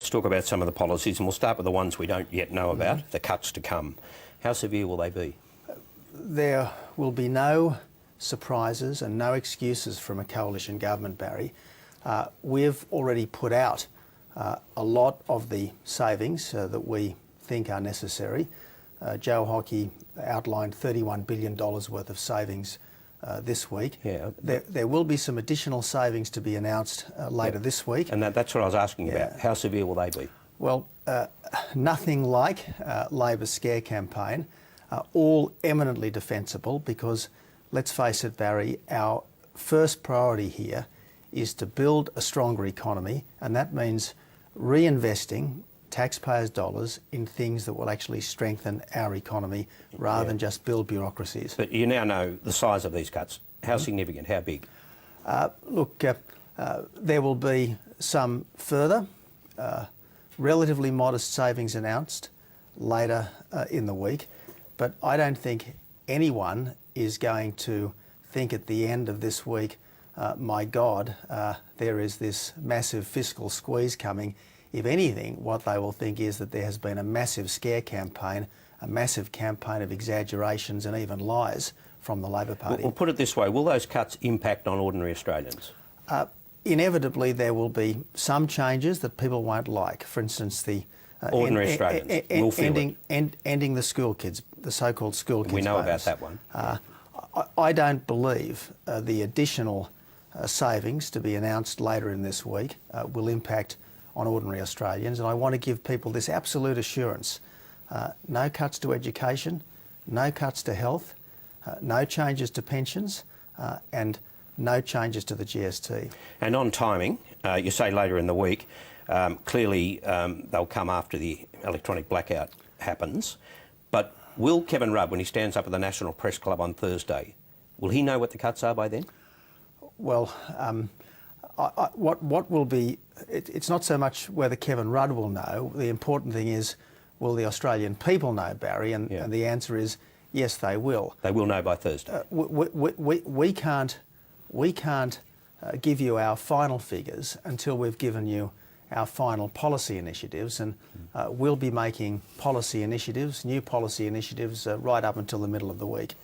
Let's talk about some of the policies, and we'll start with the ones we don't yet know about, the cuts to come. How severe will they be? There will be no surprises and no excuses from a coalition government, Barry. We've already put out a lot of the savings that we think are necessary. Joe Hockey outlined $31 billion worth of savings this week. Yeah. There will be some additional savings to be announced later this week. And that's what I was asking about. How severe will they be? Well, nothing like Labor's scare campaign, all eminently defensible because, let's face it, Barry, our first priority here is to build a stronger economy, and that means reinvesting taxpayers' dollars in things that will actually strengthen our economy rather than just build bureaucracies. But you now know the size of these cuts. How significant? How big? Look, there will be some further relatively modest savings announced later in the week, but I don't think anyone is going to think at the end of this week, my God, there is this massive fiscal squeeze coming. If anything, what they will think is that there has been a massive scare campaign, a massive campaign of exaggerations and even lies from the Labor Party. We'll put it this way, will those cuts impact on ordinary Australians? Inevitably, there will be some changes that people won't like. For instance, the ordinary Australians will feel ending the school kids, the so-called school kids. We know bonus. about that one. I don't believe the additional savings to be announced later in this week will impact on ordinary Australians, and I want to give people this absolute assurance. No cuts to education, no cuts to health, no changes to pensions, and no changes to the GST. And on timing, you say later in the week, clearly they'll come after the electronic blackout happens, but will Kevin Rudd, when he stands up at the National Press Club on Thursday, will he know what the cuts are by then? Well, what will be, it's not so much whether Kevin Rudd will know. The important thing is, will the Australian people know, Barry? And the answer is yes, they will. They will know by Thursday. We can't give you our final figures until we've given you our final policy initiatives, and we'll be making policy initiatives, new policy initiatives, right up until the middle of the week.